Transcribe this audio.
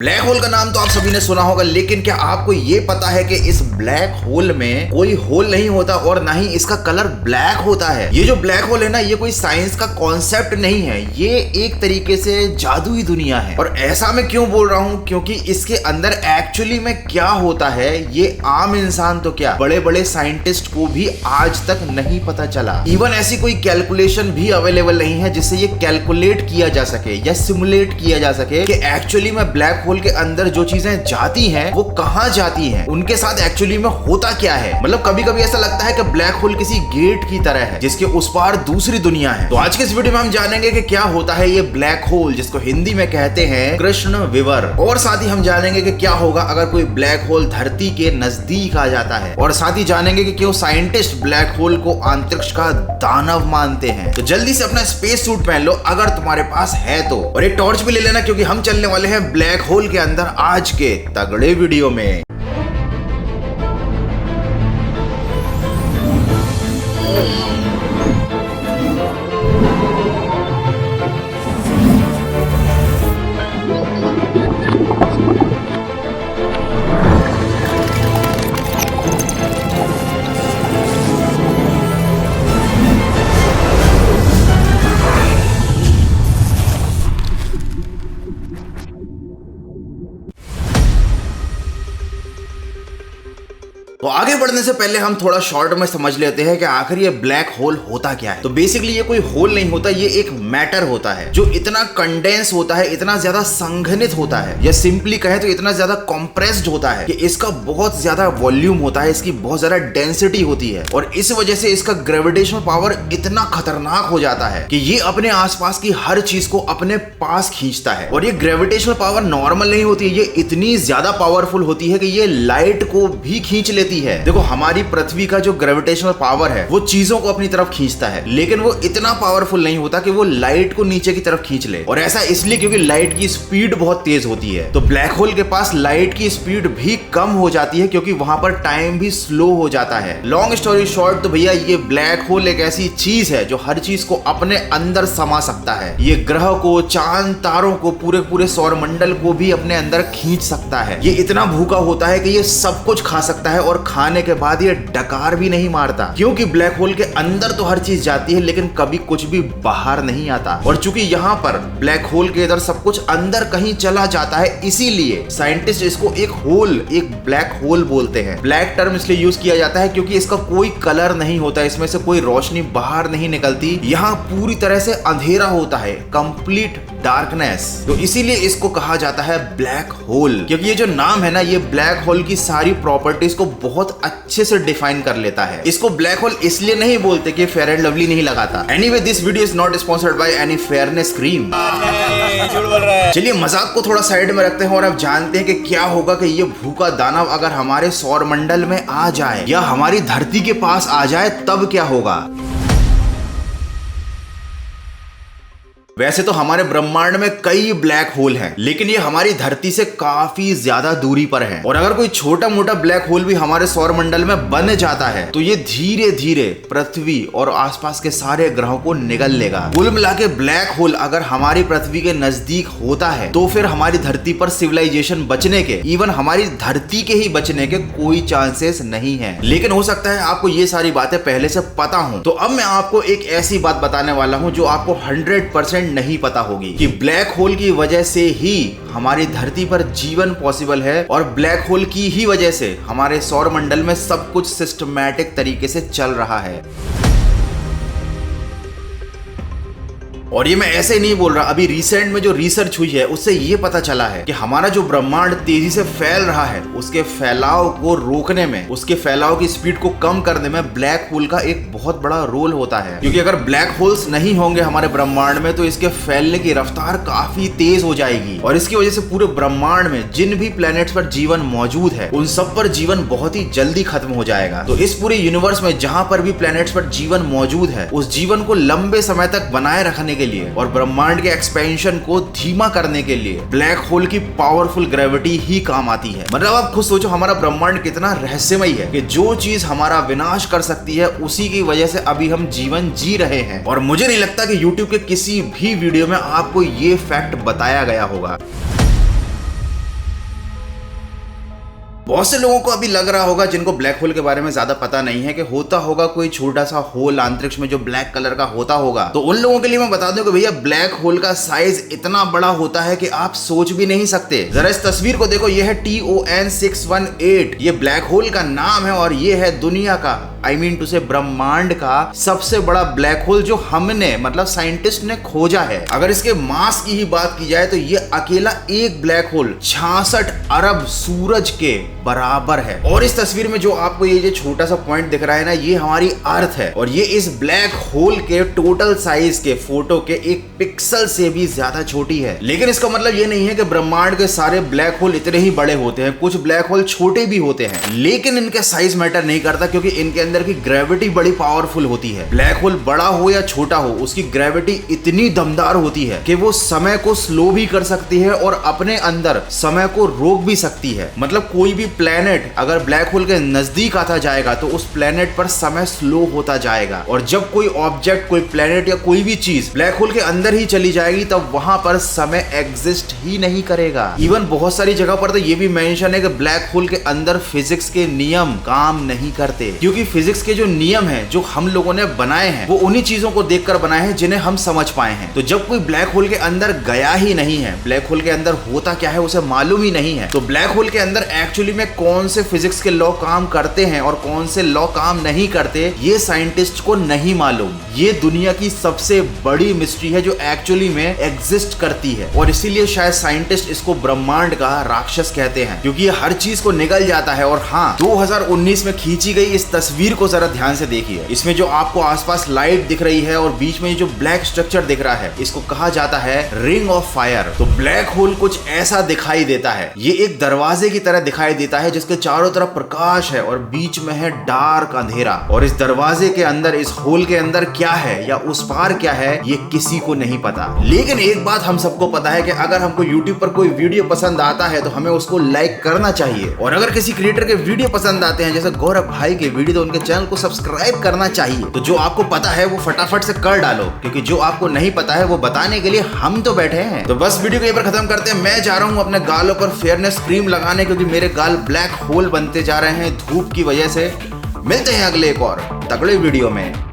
Black hole का नाम तो आप सभी ने सुना होगा, लेकिन क्या आपको ये पता है कि इस ब्लैक होल में कोई होल नहीं होता और ना ही इसका कलर ब्लैक होता है। ये जो ब्लैक होल है ना, ये कोई साइंस का कॉन्सेप्ट नहीं है, ये एक तरीके से जादुई दुनिया है। और ऐसा मैं क्यों बोल रहा हूँ, क्योंकि इसके अंदर एक्चुअली में क्या होता है ये आम इंसान तो क्या, बड़े बड़े साइंटिस्ट को भी आज तक नहीं पता चला। इवन ऐसी कोई कैलकुलेशन भी अवेलेबल नहीं है जिससे ये कैलकुलेट किया जा सके या सिमुलेट किया जा सके कि एक्चुअली में ब्लैक होल के अंदर जो चीजें जाती हैं वो कहां जाती हैं, उनके साथ एक्चुअली में होता क्या है। मतलब कभी कभी ऐसा लगता है कि ब्लैक होल किसी गेट की तरह है जिसके उस पार दूसरी दुनिया है। तो आज के इस वीडियो में हम जानेंगे कि क्या होता है ये ब्लैक होल, जिसको हिंदी में कहते हैं कृष्ण विवर। और साथ ही हम जानेंगे कि क्या होगा अगर कोई ब्लैक होल धरती के नजदीक आ जाता है। और साथ ही जानेंगे कि क्यों साइंटिस्ट ब्लैक होल को अंतरिक्ष का दानव मानते हैं। तो जल्दी से अपना स्पेस सूट पहन लो अगर तुम्हारे पास है तो, और एक टॉर्च भी ले लेना क्योंकि हम चलने वाले हैं ब्लैक होल के अंदर आज के तगड़े वीडियो में। तो आगे बढ़ने से पहले हम थोड़ा शॉर्ट में समझ लेते हैं कि आखिर ये ब्लैक होल होता क्या है। तो बेसिकली ये कोई होल नहीं होता, ये एक मैटर होता है जो इतना कंडेंस होता है, इतना ज्यादा संघनित होता है, या सिंपली कहें तो इतना ज्यादा कंप्रेस्ड होता है कि इसका बहुत ज्यादा वॉल्यूम होता है, इसकी बहुत ज्यादा डेंसिटी होती है। और इस वजह से इसका ग्रेविटेशनल पावर इतना खतरनाक हो जाता है कि ये अपने आसपास की हर चीज को अपने पास खींचता है। और ये ग्रेविटेशनल पावर नॉर्मल नहीं होती है, ये इतनी ज्यादा पावरफुल होती है कि ये लाइट को भी खींच लेती है। देखो, हमारी पृथ्वी का जो ग्रेविटेशनल पावर है वो चीजों को अपनी तरफ खींचता है, लेकिन वो इतना पावरफुल नहीं होता कि वो लाइट को नीचे की तरफ खींच ले। और ऐसा इसलिए क्योंकि लाइट की स्पीड बहुत तेज होती है। तो ब्लैक होल के पास लाइट की स्पीड भी कम हो जाती है क्योंकि वहां पर टाइम भी स्लो हो जाता है। लॉन्ग स्टोरी शॉर्ट, तो भैया ये ब्लैक होल एक ऐसी चीज है जो हर चीज को अपने अंदर समा सकता है। ये ग्रह को, चांद, तारों को, पूरे पूरे सौर मंडल को भी अपने अंदर खींच सकता है। ये इतना भूखा होता है कि ये सब कुछ खा सकता है और खाने के बाद ये डकार भी नहीं मारता, क्योंकि ब्लैक होल के अंदर तो हर चीज जाती है लेकिन कभी कुछ भी बाहर नहीं आता। और चूंकि यहाँ पर ब्लैक होल के इधर सब कुछ अंदर कहीं चला जाता है, इसीलिए साइंटिस्ट इसको एक होल, एक ब्लैक होल बोलते हैं। ब्लैक टर्म इसलिए यूज किया जाता है क्योंकि इसका कोई कलर नहीं होता, इसमें से कोई रोशनी बाहर नहीं निकलती, यहाँ पूरी तरह से अंधेरा होता है, कंप्लीट डार्कनेस। तो इसीलिए इसको कहा जाता है ब्लैक होल, क्योंकि ये जो नाम है ना, ये ब्लैक होल की सारी प्रॉपर्टीज को बहुत अच्छे से डिफाइन कर लेता है। इसको ब्लैक होल इसलिए नहीं बोलते कि फेयर एंड लवली नहीं लगाता। Anyway, this video is not sponsored by any fairness cream. चलिए मजाक को थोड़ा साइड में रखते हैं और अब जानते हैं कि क्या होगा कि ये भूखा दानव अगर हमारे सौर मंडल में आ जाए या हमारी धरती के पास आ जाए तब क्या होगा। वैसे तो हमारे ब्रह्मांड में कई ब्लैक होल हैं, लेकिन ये हमारी धरती से काफी ज्यादा दूरी पर है। और अगर कोई छोटा मोटा ब्लैक होल भी हमारे सौर मंडल में बन जाता है तो ये धीरे धीरे पृथ्वी और आसपास के सारे ग्रहों को निगल लेगा। कुल मिला के ब्लैक होल अगर हमारी पृथ्वी के नजदीक होता है तो फिर हमारी धरती पर सिविलाइजेशन बचने के, इवन हमारी धरती के ही बचने के कोई चांसेस नहीं है। लेकिन हो सकता है आपको ये सारी बातें पहले से पता हो। तो अब मैं आपको एक ऐसी बात बताने वाला हूं जो आपको 100% नहीं पता होगी कि ब्लैक होल की वजह से ही हमारी धरती पर जीवन पॉसिबल है और ब्लैक होल की ही वजह से हमारे सौर मंडल में सब कुछ सिस्टमैटिक तरीके से चल रहा है। और ये मैं ऐसे ही नहीं बोल रहा, अभी रिसेंट में जो रिसर्च हुई है उससे ये पता चला है कि हमारा जो ब्रह्मांड तेजी से फैल रहा है उसके फैलाव को रोकने में, उसके फैलाव की स्पीड को कम करने में ब्लैक होल का एक बहुत बड़ा रोल होता है। क्योंकि अगर ब्लैक होल्स नहीं होंगे हमारे ब्रह्मांड में तो इसके फैलने की रफ्तार काफी तेज हो जाएगी और इसकी वजह से पूरे ब्रह्मांड में जिन भी प्लैनेट्स पर जीवन मौजूद है उन सब पर जीवन बहुत ही जल्दी खत्म हो जाएगा। तो इस पूरे यूनिवर्स में जहां पर भी प्लैनेट्स पर जीवन मौजूद है उस जीवन को लंबे समय तक बनाए रखने के लिए और ब्रह्मांड के एक्सपेंशन को धीमा करने के लिए ब्लैक होल की पावरफुल ग्रेविटी ही काम आती है। मतलब आप खुद सोचो हमारा ब्रह्मांड कितना रहस्यमय है कि जो चीज हमारा विनाश कर सकती है उसी की वजह से अभी हम जीवन जी रहे हैं। और मुझे नहीं लगता कि YouTube के किसी भी वीडियो में आपको ये फैक्ट बताया गया होगा। बहुत से लोगों को अभी लग रहा होगा जिनको ब्लैक होल के बारे में ज्यादा पता नहीं है कि होता होगा कोई छोटा सा होल अंतरिक्ष में जो ब्लैक कलर का होता होगा। तो उन लोगों के लिए मैं बता दूं कि भैया ब्लैक होल का साइज इतना बड़ा होता है कि आप सोच भी नहीं सकते। जरा इस तस्वीर को देखो, ये है TON 618, ये ब्लैक होल का नाम है और ये है दुनिया का टू से ब्रह्मांड का सबसे बड़ा ब्लैक होल जो हमने मतलब साइंटिस्ट ने खोजा है। अगर इसके मास की ही बात की जाए तो ये अकेला एक ब्लैक होल 66 अरब सूरज के बराबर है। और इस तस्वीर में जो आपको ये जो छोटा सा पॉइंट दिख रहा है ना, ये हमारी अर्थ है और ये इस ब्लैक होल के टोटल साइज के फोटो के एक पिक्सल से भी ज्यादा छोटी है। लेकिन इसका मतलब ये नहीं है कि ब्रह्मांड के सारे ब्लैक होल इतने ही बड़े होते हैं, कुछ ब्लैक होल छोटे भी होते हैं, लेकिन इनके साइज मैटर नहीं करता क्योंकि इनके अंदर की ग्रेविटी बड़ी पावरफुल होती है। ब्लैक होल बड़ा हो या छोटा हो, उसकी ग्रेविटी इतनी दमदार होती है कि वो समय को स्लो भी कर सकती है और अपने अंदर समय को रोक भी सकती है। मतलब कोई भी प्लेनेट अगर ब्लैक होल के नजदीक आता जाएगा तो उस प्लेनेट पर समय स्लो होता जाएगा, और जब कोई ऑब्जेक्ट, कोई प्लेनेट या कोई भी चीज ब्लैक होल के अंदर ही चली जाएगी तब वहां पर समय एग्जिस्ट ही नहीं करेगा। इवन बहुत सारी जगह पर तो ये भी मेंशन है कि ब्लैक होल के अंदर फिजिक्स के नियम काम नहीं करते, क्योंकि फिजिक्स के जो नियम हैं जो हम लोगों ने बनाए हैं वो उन्हीं चीजों को देखकर बनाए हैं जिन्हें हम समझ पाए हैं। तो जब कोई ब्लैक होल के अंदर गया ही नहीं है, ब्लैक होल के अंदर होता क्या है उसे मालूम ही नहीं है, तो ब्लैक होल के अंदर एक्चुअली में कौन से फिजिक्स के लॉ काम करते हैं और कौन से लॉ काम नहीं करते, ये साइंटिस्ट को नहीं मालूम। ये दुनिया की सबसे बड़ी मिस्ट्री है जो एक्चुअली में एग्जिस्ट करती है, और इसीलिए शायद साइंटिस्ट इसको ब्रह्मांड का राक्षस कहते हैं, क्योंकि ये हर चीज को निगल जाता है। और हाँ, 2019 में खींची गई इस तस्वीर को जरा ध्यान से देखिए। इसमें जो आपको आसपास लाइट दिख रही है और बीच में जो ब्लैक स्ट्रक्चर दिख रहा है, इसको कहा जाता है रिंग ऑफ फायर। तो ब्लैक होल कुछ ऐसा दिखाई देता है, ये एक दरवाजे की तरह दिखाई देता है जिसके चारों तरफ प्रकाश है और बीच में है डार्क अंधेरा, और इस दरवाजे के अंदर, इस होल के अंदर क्या है या उस पार क्या है ये किसी को नहीं पता। लेकिन एक बात हम सबको पता है कि अगर हमको YouTube पर कोई वीडियो पसंद आता है तो हमें उसको लाइक करना चाहिए, और अगर किसी क्रिएटर के वीडियो पसंद आते हैं जैसे गौरव भाई के वीडियो, तो उनके चैनल को सब्सक्राइब करना चाहिए। तो जो आपको पता है वो फटाफट से कर डालो, क्योंकि जो आपको नहीं पता है वो बताने के लिए हम तो बैठे हैं। तो बस वीडियो को यहीं पर खत्म करते हैं। मैं जा रहा हूं अपने गालों पर फेयरनेस क्रीम लगाने, क्योंकि मेरे गाल ब्लैक होल बनते जा रहे हैं धूप की वजह से। मिलते हैं अगले एक और तगड़े वीडियो में।